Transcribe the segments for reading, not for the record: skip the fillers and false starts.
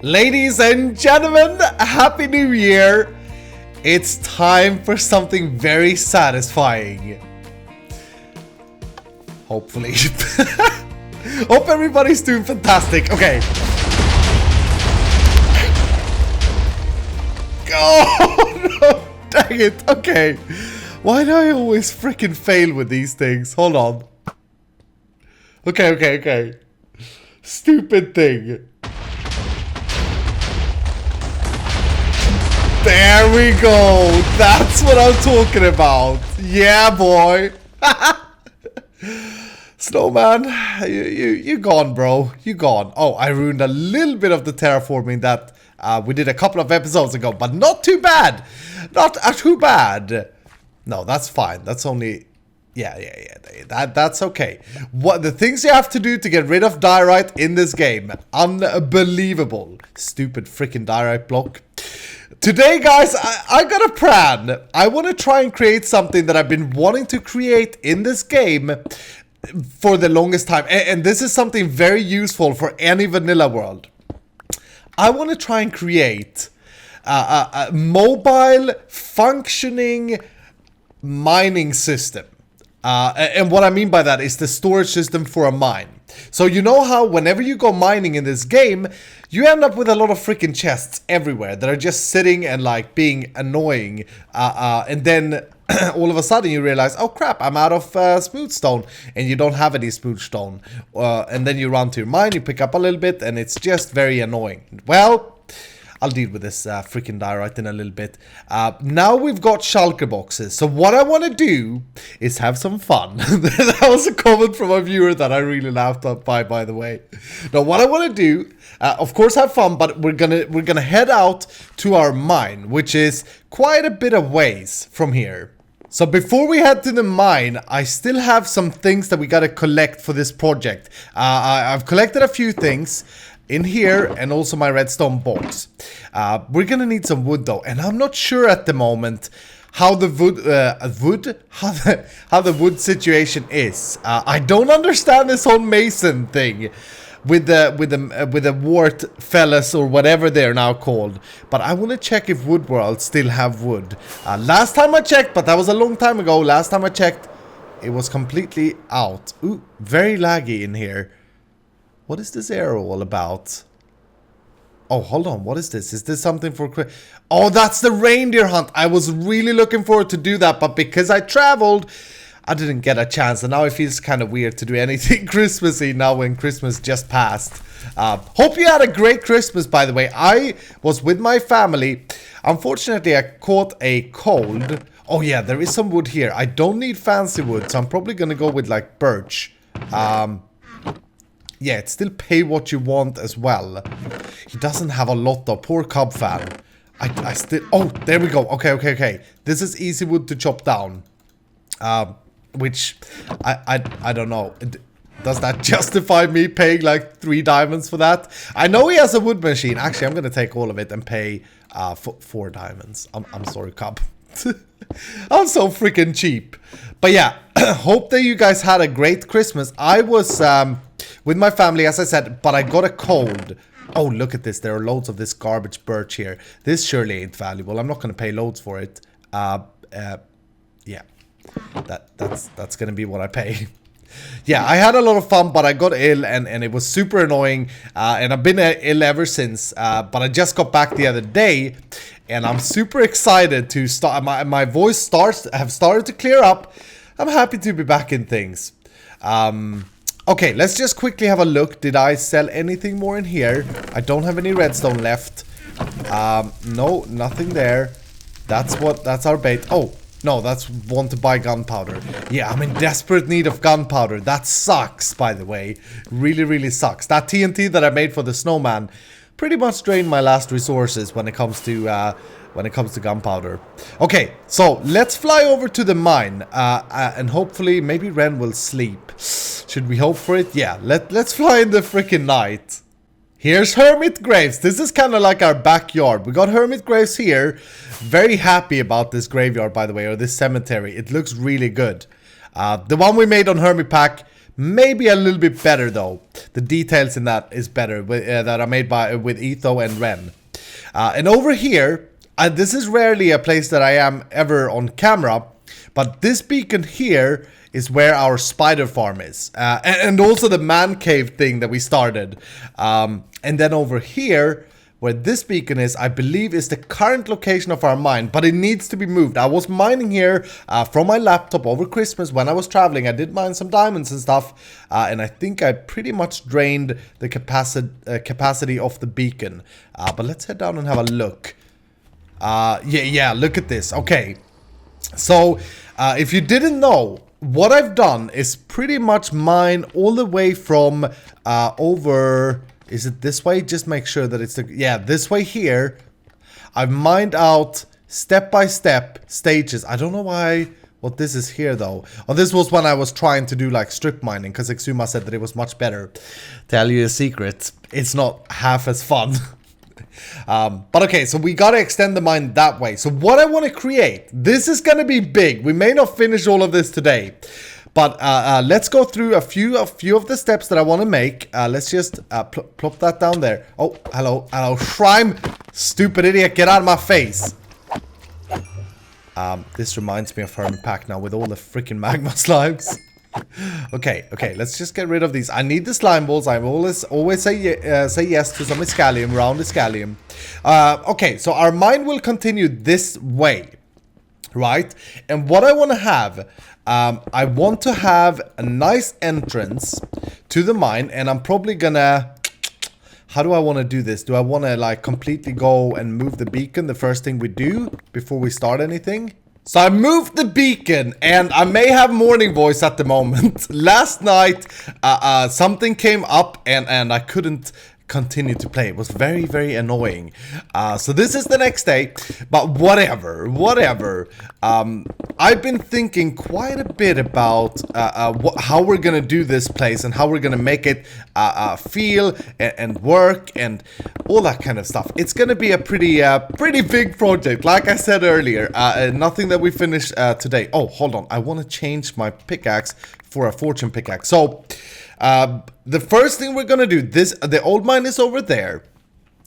Ladies and gentlemen, Happy New Year! It's time for something very satisfying. Hopefully. Hope everybody's doing fantastic. Okay. Oh no! Dang it! Okay. Why do I always freaking fail with these things? Hold on. Okay. Stupid thing. There we go. That's what I'm talking about. Yeah, boy. Snowman, you gone, bro. You gone. Oh, I ruined a little bit of the terraforming that we did a couple of episodes ago, but not too bad. Not too bad. No, that's fine. That's only... Yeah. That's okay. What the things you have to do to get rid of diorite in this game. Unbelievable. Stupid freaking diorite block. Today, guys, I got a plan. I want to try and create something that I've been wanting to create in this game for the longest time. And this is something very useful for any vanilla world. I want to try and create a mobile, functioning mining system. And what I mean by that is the storage system for a mine. So you know how whenever you go mining in this game, you end up with a lot of freaking chests everywhere that are just sitting and like being annoying. And then all of a sudden you realize, oh crap, I'm out of smooth stone, and you don't have any smooth stone. And then you run to your mine, you pick up a little bit, and it's just very annoying. Well, I'll deal with this freaking diorite in a little bit. Now we've got shulker boxes. So what I want to do is have some fun. That was a comment from a viewer that I really laughed at by the way. Now what I want to do, of course have fun, but we're gonna head out to our mine, which is quite a bit of ways from here. So before we head to the mine, I still have some things that we gotta collect for this project. I've collected a few things in here, and also my redstone box. We're gonna need some wood though, and I'm not sure at the moment how the wood situation is. I don't understand this whole mason thing with the wart fellas or whatever they're now called. But I want to check if Wood World still have wood. Last time I checked, but that was a long time ago. Last time I checked, it was completely out. Ooh, very laggy in here. What is this arrow all about? Oh, hold on. What is this? Is this something for... Oh, that's the reindeer hunt. I was really looking forward to do that, but because I traveled, I didn't get a chance. And now it feels kind of weird to do anything Christmassy now when Christmas just passed. Hope you had a great Christmas, by the way. I was with my family. Unfortunately, I caught a cold. Oh, yeah, there is some wood here. I don't need fancy wood, so I'm probably going to go with, like, birch. Yeah, it's still pay what you want as well. He doesn't have a lot though. Poor Cub fan. I still... Oh, there we go. Okay. This is easy wood to chop down. Which... I don't know. Does that justify me paying like 3 diamonds for that? I know he has a wood machine. Actually, I'm going to take all of it and pay 4 diamonds. I'm sorry, Cub. I'm so freaking cheap. But yeah, hope that you guys had a great Christmas. I was... with my family, as I said, but I got a cold. Oh, look at this. There are loads of this garbage birch here. This surely ain't valuable. I'm not going to pay loads for it. Yeah. That's going to be what I pay. Yeah, I had a lot of fun, but I got ill, and it was super annoying. And I've been ill ever since. But I just got back the other day, and I'm super excited to start. My voice have started to clear up. I'm happy to be back in things. Okay, let's just quickly have a look. Did I sell anything more in here? I don't have any redstone left. No, nothing there. That's our bait. Oh, no, that's want to buy gunpowder. Yeah, I'm in desperate need of gunpowder. That sucks, by the way. Really sucks. That TNT that I made for the snowman pretty much drained my last resources when it comes to gunpowder. Okay, so let's fly over to the mine, and hopefully maybe Ren will sleep. Should we hope for it? Yeah, let's fly in the freaking night. Here's Hermit Graves. This is kind of like our backyard. We got Hermit Graves here. Very happy about this graveyard, by the way, or this cemetery. It looks really good. The one we made on Hermit Maybe a little bit better though. The details in that is better that are made with Etho and Ren. And over here, this is rarely a place that I am ever on camera, but this beacon here is where our spider farm is. And also the man cave thing that we started. And then over here, where this beacon is, I believe is the current location of our mine, but it needs to be moved. I was mining here from my laptop over Christmas when I was traveling. I did mine some diamonds and stuff, and I think I pretty much drained the capacity of the beacon. But let's head down and have a look. Yeah, look at this. Okay, so if you didn't know, what I've done is pretty much mine all the way from over... Is it this way? Just make sure that it's the... Yeah, this way here. I've mined out step-by-step stages. I don't know why... What this is here, though. Oh, this was when I was trying to do, like, strip mining. Because Exuma said that it was much better. Tell you a secret. It's not half as fun. But okay, so we gotta extend the mine that way. So what I want to create... This is gonna be big. We may not finish all of this today. But let's go through a few of the steps that I want to make. Let's just plop that down there. Oh, hello, Shrime. Stupid idiot, get out of my face. This reminds me of HermitCraft now with all the freaking magma slimes. Okay, let's just get rid of these. I need the slime balls. I always say yes to some Iscalium, round Iscalium. Okay, so our mine will continue this way, right? And what I want to have... I want to have a nice entrance to the mine, and I'm probably gonna... How do I want to do this? Do I want to like completely go and move the beacon the first thing we do before we start anything? So I moved the beacon, and I may have morning voice at the moment. Last night something came up and I couldn't continue to play. It was very, very annoying. So this is the next day, but whatever. I've been thinking quite a bit about how we're gonna do this place and how we're gonna make it feel and work and all that kind of stuff. It's gonna be a pretty big project, like I said earlier. Nothing that we finish today. Oh, hold on, I want to change my pickaxe for a fortune pickaxe. So the first thing we're gonna do, the old mine is over there,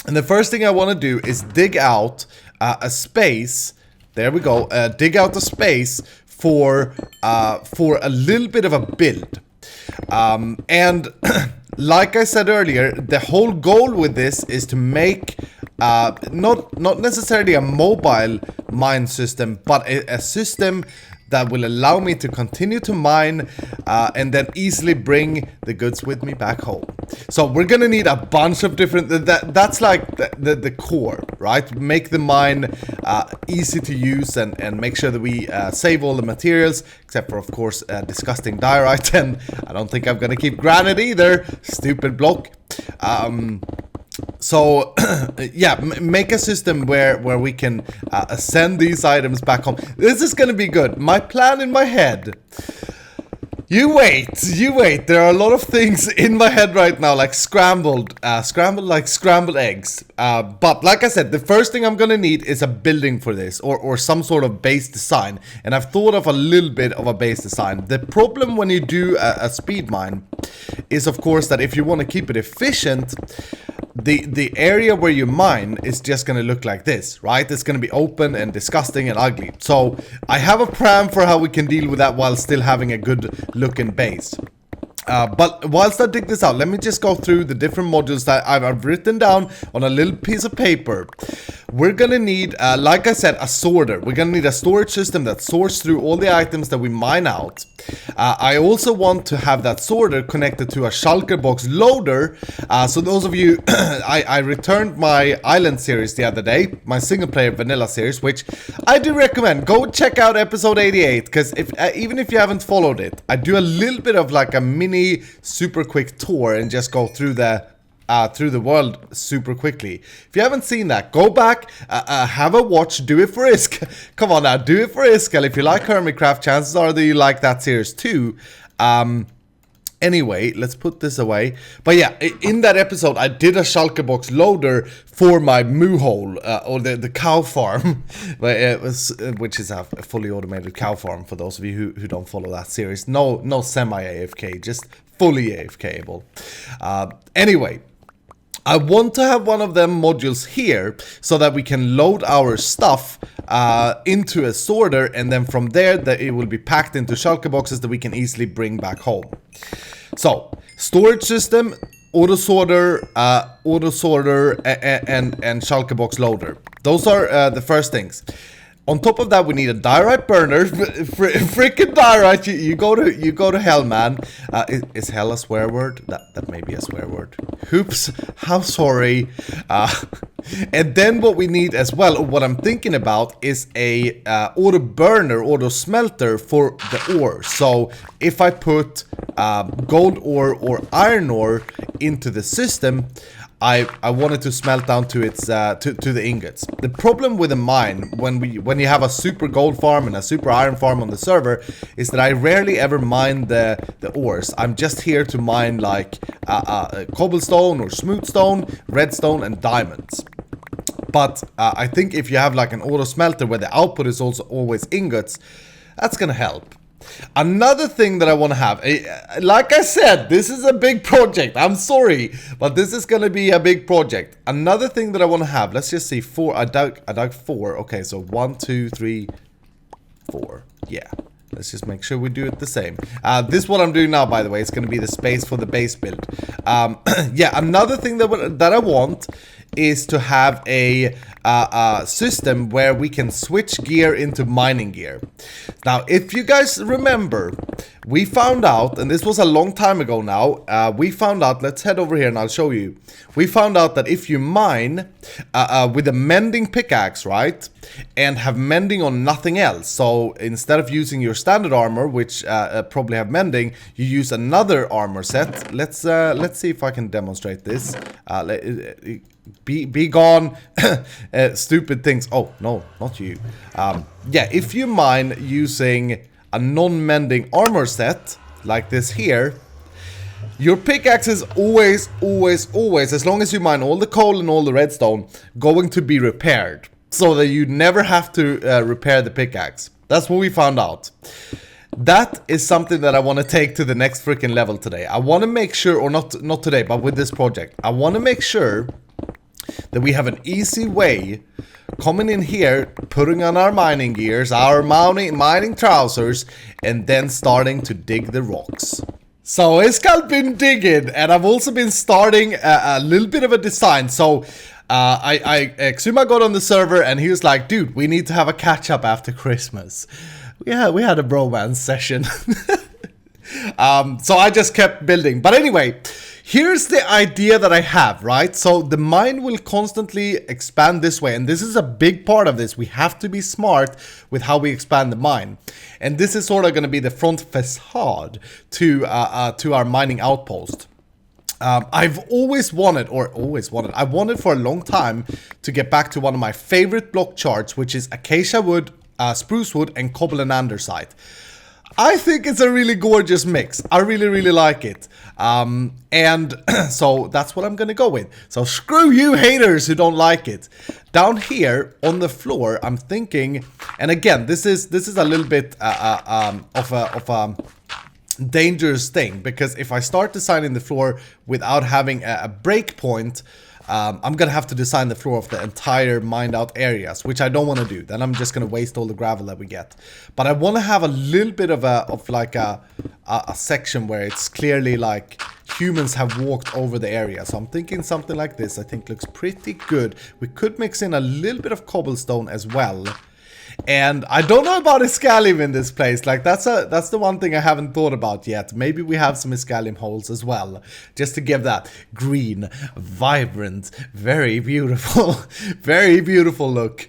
and the first thing I want to do is dig out a space. There we go. Dig out a space for a little bit of a build. And like I said earlier, the whole goal with this is to make not necessarily a mobile mine system, but a system that will allow me to continue to mine and then easily bring the goods with me back home. So we're gonna need a bunch of different... That's like the core, right? Make the mine easy to use and make sure that we save all the materials, except for, of course, disgusting diorite. And I don't think I'm gonna keep granite either. Stupid block. So, yeah, make a system where we can send these items back home. This is gonna be good. My plan in my head... You wait. There are a lot of things in my head right now, like scrambled like scrambled eggs. But like I said, the first thing I'm gonna need is a building for this, or some sort of base design. And I've thought of a little bit of a base design. The problem when you do a speed mine is, of course, that if you want to keep it efficient, the area where you mine is just gonna look like this, right? It's gonna be open and disgusting and ugly. So I have a plan for how we can deal with that while still having a good looking base. But whilst I dig this out, let me just go through the different modules that I've written down on a little piece of paper. We're gonna need, like I said, a sorter. We're gonna need a storage system that sorts through all the items that we mine out. I also want to have that sorter connected to a shulker box loader. So those of you, I returned my island series the other day, my single player vanilla series, which I do recommend. Go check out episode 88, because even if you haven't followed it, I do a little bit of like a mini super quick tour and just go through the world super quickly. If you haven't seen that, go back, have a watch, do it for Isk. Come on now, do it for Iskal. If you like HermitCraft, chances are that you like that series too. Anyway, let's put this away. But yeah, in that episode, I did a shulker box loader for my moo hole, or the cow farm, which is a fully automated cow farm for those of you who don't follow that series. No semi-AFK, just fully AFKable. Anyway, I want to have one of them modules here so that we can load our stuff into a sorter, and then from there that it will be packed into shulker boxes that we can easily bring back home. So, storage system, auto sorter, and shulker box loader. Those are the first things. On top of that, we need a diorite burner. Freaking diorite! You go to hell, man. Is hell a swear word? That may be a swear word. Oops! How sorry. And then what we need as well, what I'm thinking about, is a auto burner, auto smelter for the ore. So if I put gold ore or iron ore into the system, I wanted to smelt down to its to the ingots. The problem with a mine when you have a super gold farm and a super iron farm on the server is that I rarely ever mine the ores. I'm just here to mine like cobblestone or smooth stone, redstone, and diamonds. But I think if you have like an auto smelter where the output is also always ingots, that's gonna help. Another thing that I want to have, like I said, this is a big project. I'm sorry, but this is going to be a big project. Another thing that I want to have, let's just see, 4. I dug 4. Okay, so 1, 2, 3, 4. Yeah, let's just make sure we do it the same. This is what I'm doing now, by the way. It's going to be the space for the base build. Yeah, another thing that I want is to have a system where we can switch gear into mining gear. Now, if you guys remember, we found out, and this was a long time ago now, we found out, let's head over here and I'll show you. We found out that if you mine with a mending pickaxe, right, and have mending on nothing else, so instead of using your standard armor, which probably have mending, you use another armor set. Let's see if I can demonstrate this. Be gone, stupid things. Oh, no, not you. Yeah, if you mine using a non-mending armor set, like this here, your pickaxe is always, as long as you mine all the coal and all the redstone, going to be repaired. So that you never have to repair the pickaxe. That's what we found out. That is something that I want to take to the next freaking level today. I want to make sure, or not today, but with this project, I want to make sure that we have an easy way coming in here, putting on our mining gears, our mining trousers, and then starting to dig the rocks. So Iskal been digging, and I've also been starting a little bit of a design. So Xuma got on the server and he was like, dude, we need to have a catch up after Christmas. Yeah, we had a bromance session. So I just kept building. But anyway, here's the idea that I have, right? So the mine will constantly expand this way, and this is a big part of this. We have to be smart with how we expand the mine. And this is sort of going to be the front facade to our mining outpost. I've always wanted for a long time to get back to one of my favorite block charts, which is acacia wood, spruce wood, and cobble and andesite. I think it's a really gorgeous mix. I really like it. And so that's what I'm gonna go with. So screw you haters who don't like it. Down here on the floor, I'm thinking, and again, this is a little bit of a dangerous thing, because if I start designing the floor without having a breakpoint, I'm gonna have to design the floor of the entire mined out areas, which I don't want to do. Then I'm just gonna waste all the gravel that we get. But I want to have a little bit of a section where it's clearly like humans have walked over the area. So I'm thinking something like this. I think looks pretty good. We could mix in a little bit of cobblestone as well. And I don't know about Iscalium in this place. Like that's the one thing I haven't thought about yet. Maybe we have some Iscalium holes as well, just to give that green, vibrant, very beautiful, very beautiful look.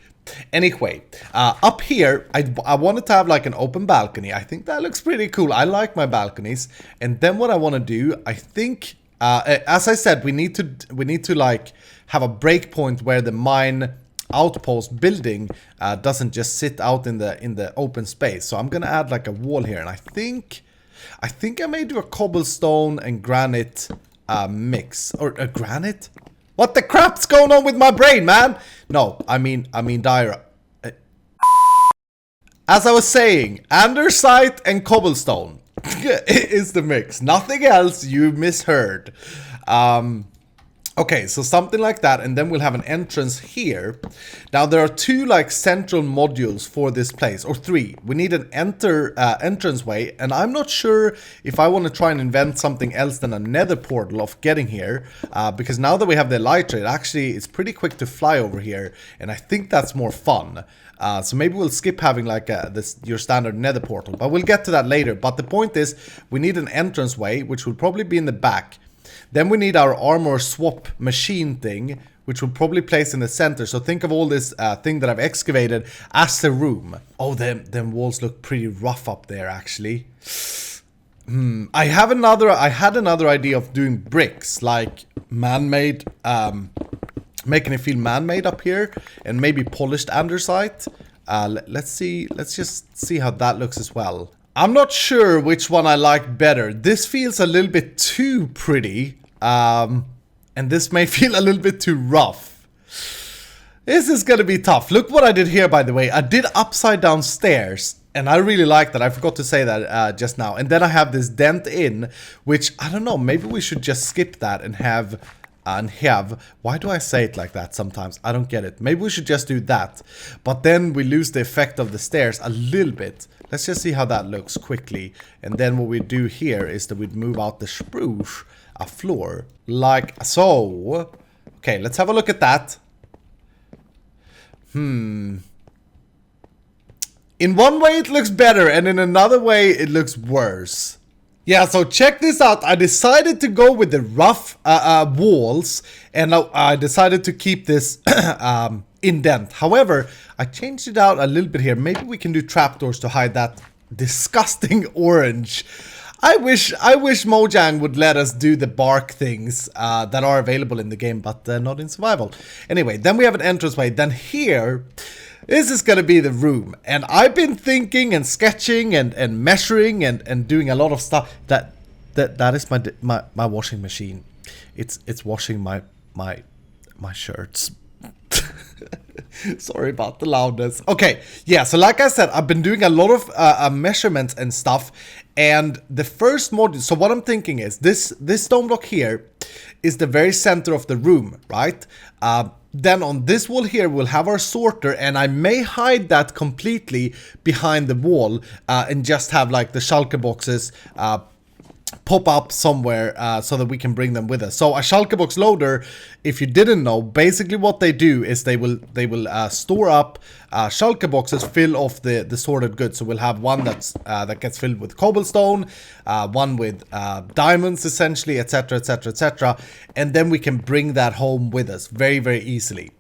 Anyway, up here, I wanted to have like an open balcony. I think that looks pretty cool. I like my balconies. And then what I want to do, I think, as I said, we need to like have a breakpoint where the mine outpost building doesn't just sit out in the open space. So I'm gonna add like a wall here, and I think I think I may do a cobblestone and granite mix. Or a granite? What the crap's going on with my brain, man? No, I mean diorite. As I was saying, andesite and cobblestone is the mix. Nothing else, you misheard. Okay, so something like that, and then we'll have an entrance here. Now there are two like central modules for this place, or three. We need an entranceway, and I'm not sure if I want to try and invent something else than a nether portal of getting here, because now that we have the elytra, it's pretty quick to fly over here, and I think that's more fun. So maybe we'll skip having like your standard nether portal, but we'll get to that later. But the point is, we need an entranceway, which will probably be in the back. Then we need our armor swap machine thing, which will probably place in the center. So think of all this thing that I've excavated as the room. Oh, them walls look pretty rough up there, actually. I had another idea of doing bricks, like man-made, making it feel man-made up here, and maybe polished andesite. Let's just see how that looks as well. I'm not sure which one I like better. This feels a little bit too pretty, and this may feel a little bit too rough. This is gonna be tough. Look what I did here, by the way. I did upside down stairs, and I really like that. I forgot to say that just now. And then I have this dent in, which, I don't know, maybe we should just skip that and have... why do I say it like that sometimes? I don't get it. Maybe we should just do that. But then we lose the effect of the stairs a little bit. Let's just see how that looks quickly. And then what we do here is that we'd move out the spruce floor. Like so. Okay, let's have a look at that. In one way it looks better, and in another way it looks worse. Yeah, so check this out. I decided to go with the rough walls, and I decided to keep this indent. However, I changed it out a little bit here. Maybe we can do trapdoors to hide that disgusting orange. I wish Mojang would let us do the bark things that are available in the game, but not in survival. Anyway, then we have an entranceway. Then here... this is gonna be the room, and I've been thinking and sketching and measuring and doing a lot of stuff. That is my washing machine. It's washing my shirts. Sorry about the loudness. Okay, yeah. So like I said, I've been doing a lot of measurements and stuff. And the first module. So what I'm thinking is this stone block here is the very center of the room, right? Then on this wall here, we'll have our sorter, and I may hide that completely behind the wall and just have like the shulker boxes pop up somewhere so that we can bring them with us. So a shulker box loader, if you didn't know, basically what they do is they will store up shulker boxes, fill off the sorted goods. So we'll have one that gets filled with cobblestone, one with diamonds essentially, etc, etc, etc, and then we can bring that home with us very, very easily.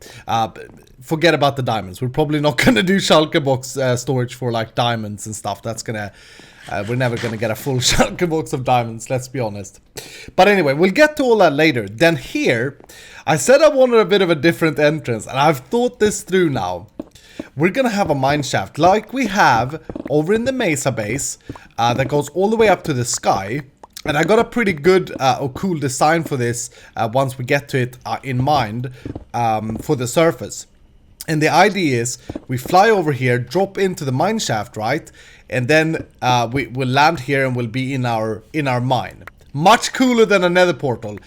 Forget about the diamonds. We're probably not gonna do shulker box storage for like diamonds and stuff. That's gonna we're never going to get a full shulker box of diamonds, let's be honest. But anyway, we'll get to all that later. Then here, I said I wanted a bit of a different entrance, and I've thought this through now. We're going to have a mine shaft like we have over in the Mesa base that goes all the way up to the sky. And I got a pretty good or cool design for this once we get to it in mind for the surface. And the idea is we fly over here, drop into the mine shaft, right? And then we'll land here and we'll be in our mine. Much cooler than a nether portal.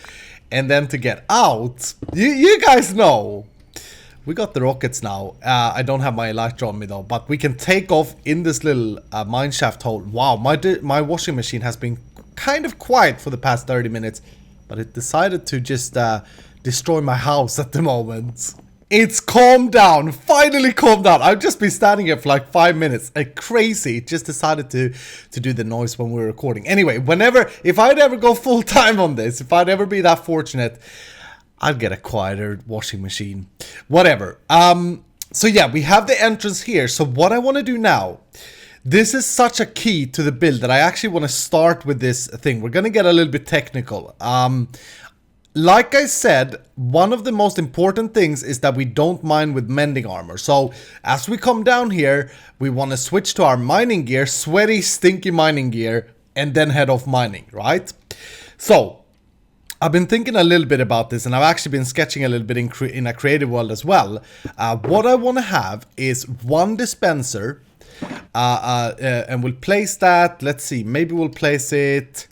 And then to get out, you guys know, we got the rockets now. I don't have my elytra on me though, but we can take off in this little mine shaft hole. Wow, my washing machine has been kind of quiet for the past 30 minutes, but it decided to just destroy my house at the moment. It's calmed down, finally calmed down. I've just been standing here for like 5 minutes. Crazy, it just decided to do the noise when we were recording. Anyway, if I'd ever go full time on this, if I'd ever be that fortunate, I'd get a quieter washing machine. Whatever. So yeah, we have the entrance here. So what I want to do now, this is such a key to the build that I actually want to start with this thing. We're going to get a little bit technical. Like I said, one of the most important things is that we don't mine with mending armor. So as we come down here, we want to switch to our mining gear, sweaty, stinky mining gear. and then head off mining, right? So I've been thinking a little bit about this, and I've actually been sketching a little bit in a creative world as well. What I want to have is one dispenser, and we'll place that. Let's see, maybe we'll place it.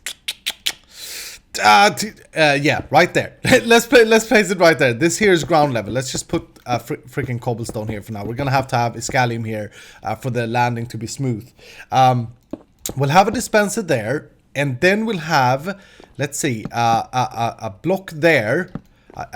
Yeah, right there. let's place it right there. This here is ground level. Let's just put freaking cobblestone here for now. We're gonna have to have Iscalium here for the landing to be smooth. We'll have a dispenser there, and then we'll have, let's see, a block there.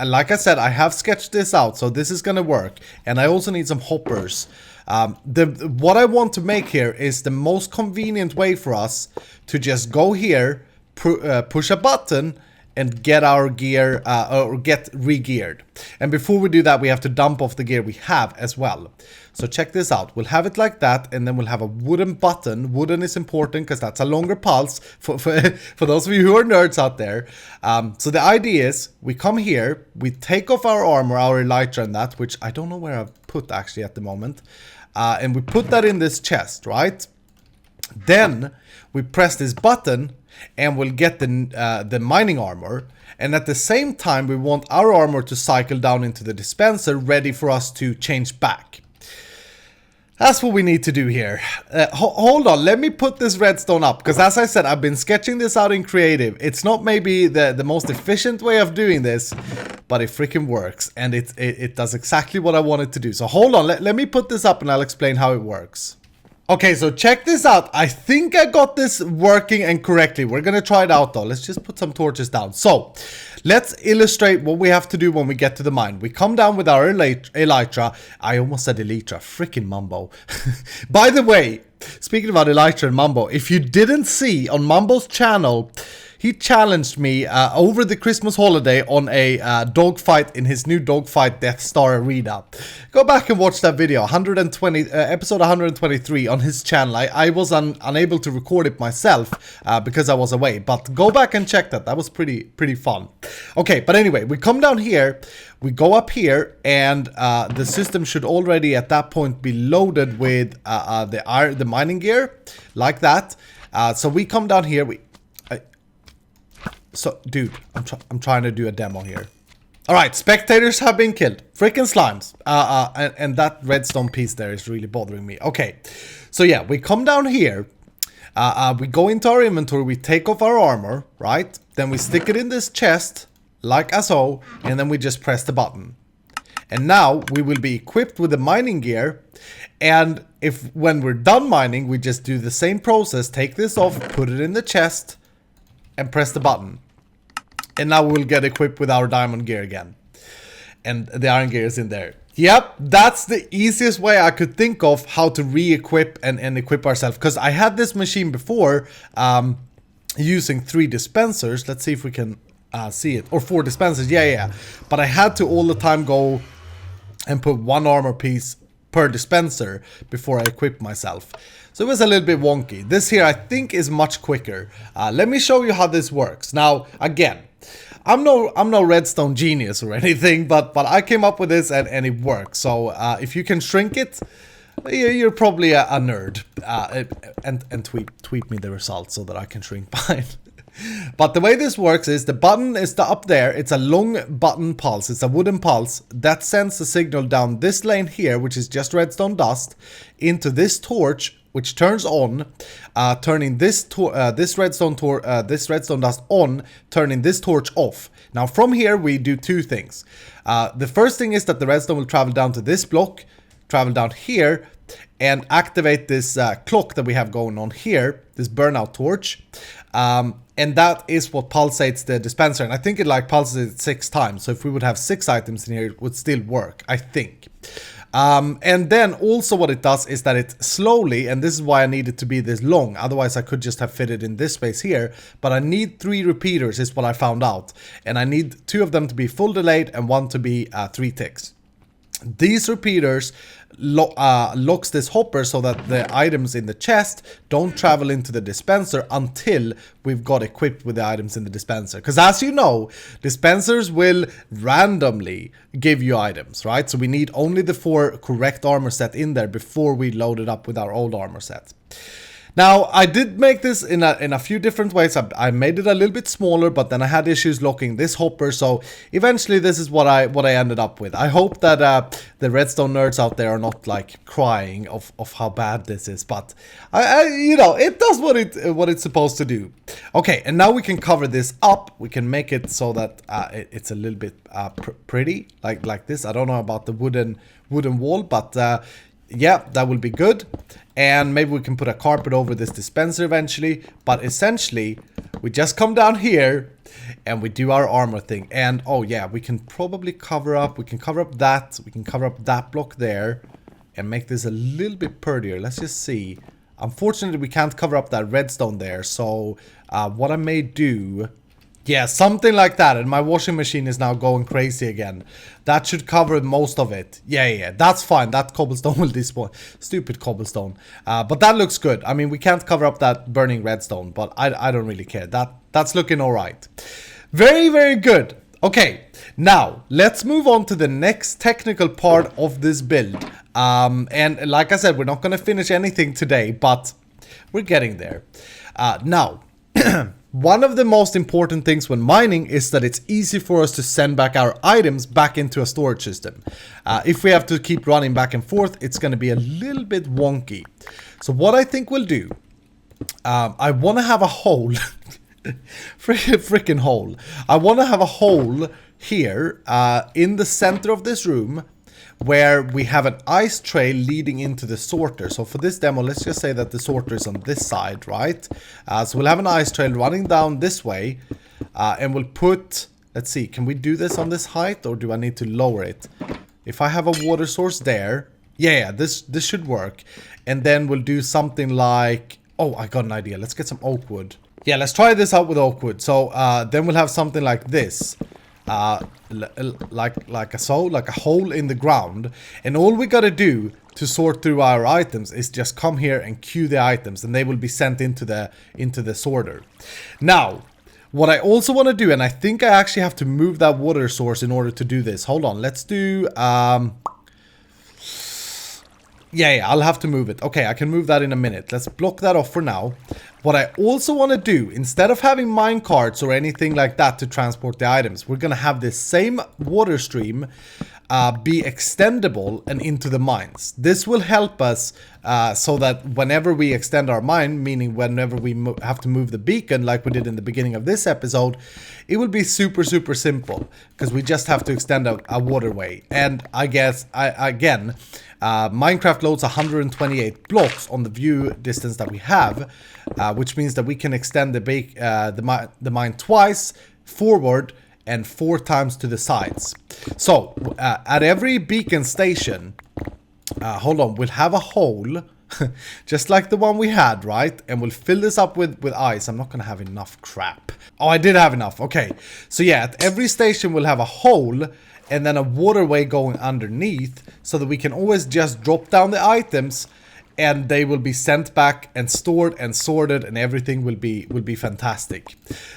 Like I said, I have sketched this out, so this is gonna work. And I also need some hoppers. What I want to make here is the most convenient way for us to just go here, push a button, and get our gear, or get re-geared. And before we do that, we have to dump off the gear we have as well. So check this out. We'll have it like that, and then we'll have a wooden button. Wooden is important because that's a longer pulse for those of you who are nerds out there. So the idea is we come here, we take off our armor, our elytra and that, which I don't know where I've put actually at the moment. And we put that in this chest, right? Then we press this button and we'll get the mining armor. And at the same time, we want our armor to cycle down into the dispenser, ready for us to change back. That's what we need to do here. Hold on, let me put this redstone up, because as I said, I've been sketching this out in creative. It's not maybe the most efficient way of doing this, but it freaking works, and it does exactly what I wanted to do. So hold on, let me put this up and I'll explain how it works. Okay, so check this out. I think I got this working and correctly. We're gonna try it out though. Let's just put some torches down. So, let's illustrate what we have to do when we get to the mine. We come down with our elytra. I almost said elytra. Freaking Mumbo. By the way, speaking about elytra and Mumbo, if you didn't see on Mumbo's channel, he challenged me over the Christmas holiday on a dogfight in his new dogfight Death Star arena. Go back and watch that video, episode 123 on his channel. I was unable to record it myself because I was away, but go back and check that. That was pretty fun. Okay, but anyway, we come down here, we go up here, and the system should already at that point be loaded with the mining gear, like that. So we come down here, So, dude, I'm trying to do a demo here. Alright, spectators have been killed. Freaking slimes. And that redstone piece there is really bothering me. Okay, so yeah, we come down here. We go into our inventory, we take off our armor, right? Then we stick it in this chest, like so, and then we just press the button. And now we will be equipped with the mining gear. And when we're done mining, we just do the same process. Take this off, put it in the chest, and press the button. And now we'll get equipped with our diamond gear again. And the iron gear is in there. Yep, that's the easiest way I could think of how to re-equip and equip ourselves. Because I had this machine before using 3 dispensers. Let's see if we can see it. Or 4 dispensers, yeah. But I had to all the time go and put 1 armor piece per dispenser before I equipped myself. So it was a little bit wonky. This here I think is much quicker. Let me show you how this works. Now, again, I'm no redstone genius or anything, but I came up with this and it works. So if you can shrink it, you're probably a nerd. And tweet me the results so that I can shrink mine. But the way this works is the button is up there. It's a long button pulse. It's a wooden pulse that sends the signal down this lane here, which is just redstone dust, into this torch, which turns on, turning this redstone dust on, turning this torch off. Now from here we do 2 things. The first thing is that the redstone will travel down to this block, travel down here, and activate this clock that we have going on here, this burnout torch. And that is what pulsates the dispenser. And I think it like pulsates it 6 times. So if we would have 6 items in here, it would still work, I think. And then also what it does is that it slowly, and this is why I need it to be this long, otherwise I could just have fit it in this space here, but I need 3 repeaters is what I found out. And I need 2 of them to be full delayed and 1 to be 3 ticks. These repeaters locks this hopper so that the items in the chest don't travel into the dispenser until we've got equipped with the items in the dispenser. Because as you know, dispensers will randomly give you items, right? So we need only the 4 correct armor set in there before we load it up with our old armor set. Now, I did make this in a few different ways. I made it a little bit smaller, but then I had issues locking this hopper, so eventually this is what I ended up with. I hope that the redstone nerds out there are not like crying of how bad this is, but I you know, it does what it's supposed to do. Okay, and now we can cover this up. We can make it so that it's a little bit pretty, like this. I don't know about the wooden wall, but yeah, that will be good. And maybe we can put a carpet over this dispenser eventually. But essentially, we just come down here and we do our armor thing. And oh yeah, we can probably cover up. We can cover up that. We can cover up that block there and make this a little bit prettier. Let's just see. Unfortunately, we can't cover up that redstone there. So what I may do... Yeah, something like that, and my washing machine is now going crazy again. That should cover most of it. Yeah, that's fine. That cobblestone will despawn. Stupid cobblestone. But that looks good. I mean, we can't cover up that burning redstone, but I don't really care. That's looking alright. Very, very good. Okay, now, let's move on to the next technical part of this build. And like I said, we're not going to finish anything today, but we're getting there. Now... One of the most important things when mining is that it's easy for us to send back our items back into a storage system. If we have to keep running back and forth, it's going to be a little bit wonky. So what I think we'll do, I want to have a hole, freaking hole. I want to have a hole here in the center of this room, where we have an ice trail leading into the sorter. So for this demo, let's just say that the sorter is on this side, right? So we'll have an ice trail running down this way, and we'll put, let's see, can we do this on this height, or do I need to lower it? If I have a water source there, yeah, this should work. And then we'll do something like, oh, I got an idea. Let's get some oak wood. Yeah, let's try this out with oak wood. So then we'll have something like this. Like a hole in the ground, and all we gotta do to sort through our items is just come here and queue the items, and they will be sent into the sorter. Now, what I also want to do, and I think I actually have to move that water source in order to do this. Hold on, let's do yeah, I'll have to move it. Okay, I can move that in a minute. Let's block that off for now. What I also want to do, instead of having mine carts or anything like that to transport the items, we're going to have this same water stream be extendable and into the mines. This will help us so that whenever we extend our mine, meaning whenever we have to move the beacon like we did in the beginning of this episode, it will be super simple, because we just have to extend a waterway. And I guess, again, Minecraft loads 128 blocks on the view distance that we have, which means that we can extend the mine twice forward and 4 times to the sides. So at every beacon station, hold on, we'll have a hole just like the one we had, right? And we'll fill this up with ice. I'm not gonna have enough crap. Oh, I did have enough. Okay, so yeah, at every station we'll have a hole and then a waterway going underneath, so that we can always just drop down the items and they will be sent back and stored and sorted, and everything will be fantastic.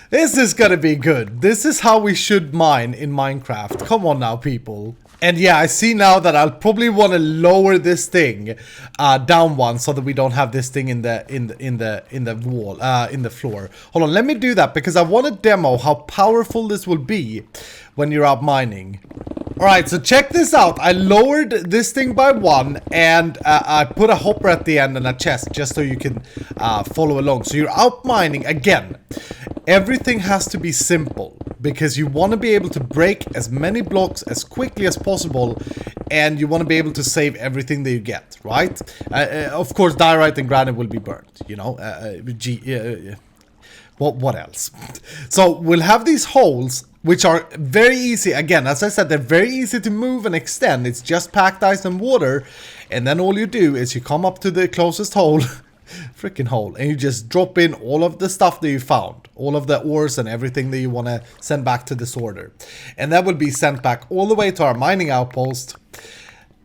This is gonna be good. This is how we should mine in Minecraft. Come on now, people. And yeah, I see now that I'll probably want to lower this thing down one, so that we don't have this thing in the wall, in the floor. Hold on, let me do that, because I want to demo how powerful this will be when you're out mining. Alright, so check this out. I lowered this thing by 1, and I put a hopper at the end and a chest, just so you can follow along. So you're out mining again. Everything has to be simple, because you want to be able to break as many blocks as quickly as possible, and you want to be able to save everything that you get, right? Of course, diorite and granite will be burned, you know. What else? So we'll have these holes, which are very easy. Again, as I said, they're very easy to move and extend. It's just packed ice and water, and then all you do is you come up to the closest hole, freaking hole, and you just drop in all of the stuff that you found, all of the ores and everything that you want to send back to the sorter, and that will be sent back all the way to our mining outpost,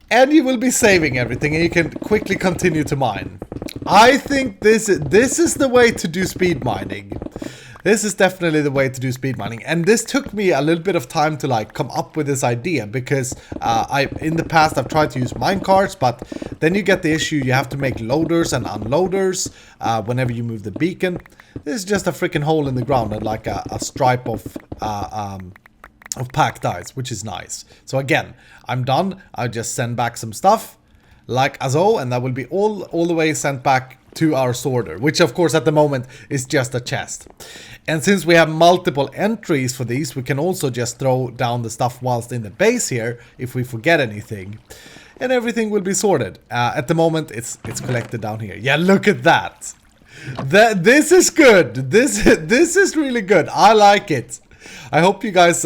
and you will be saving everything, and you can quickly continue to mine. I think this is the way to do speed mining. This is definitely the way to do speed mining, and this took me a little bit of time to like come up with this idea, because in the past I've tried to use minecarts, but then you get the issue you have to make loaders and unloaders whenever you move the beacon. This is just a freaking hole in the ground and like a stripe of packed ice, which is nice. So again, I'm done. I'll just send back some stuff like so, and that will be all the way sent back to our sorter, which of course at the moment is just a chest. And since we have multiple entries for these, we can also just throw down the stuff whilst in the base here if we forget anything, and everything will be sorted. At the moment it's collected down here. Yeah, look at that. This is good. This is really good. I like it. I hope you guys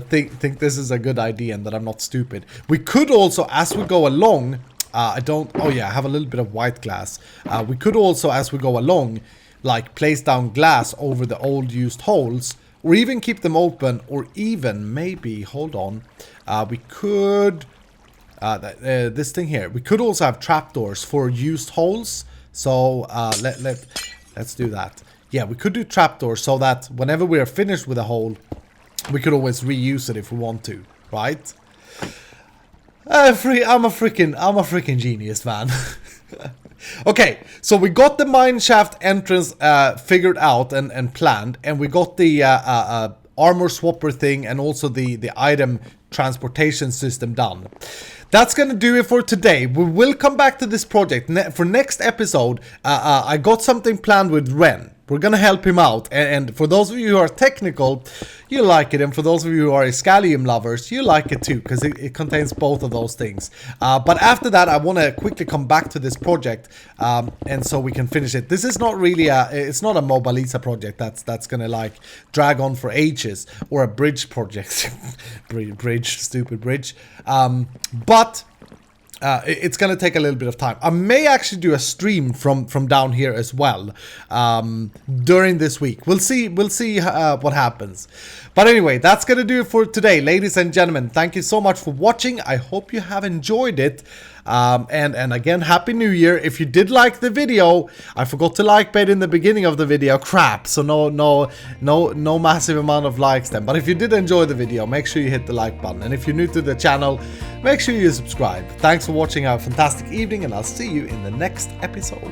think this is a good idea and that I'm not stupid. We could also, as we go along, oh yeah, I have a little bit of white glass. We could also, as we go along, like place down glass over the old used holes, or even keep them open, or even maybe, hold on, we could, this thing here, we could also have trapdoors for used holes. So let's do that. Yeah, we could do trapdoors so that whenever we are finished with a hole, we could always reuse it if we want to, right? I'm a freaking genius, man. Okay, so we got the mine shaft entrance figured out and planned, and we got the armor swapper thing and also the item transportation system done. That's gonna do it for today. We will come back to this project for next episode. I got something planned with Ren. We're gonna help him out, and for those of you who are technical, you like it, and for those of you who are Scallium lovers, you like it too, because it contains both of those things. But after that, I want to quickly come back to this project, and so we can finish it. This is not really it's not a Mobile Lisa project that's gonna like drag on for ages, or a bridge project. Stupid bridge. But it's gonna take a little bit of time. I may actually do a stream from down here as well during this week. We'll see what happens. But anyway, that's gonna do it for today, ladies and gentlemen. Thank you so much for watching. I hope you have enjoyed it. And again, Happy New Year. If you did like the video, I forgot to like bait in the beginning of the video. Crap. So no massive amount of likes then. But if you did enjoy the video, make sure you hit the like button. And if you're new to the channel, make sure you subscribe. Thanks for watching. Have a fantastic evening, and I'll see you in the next episode.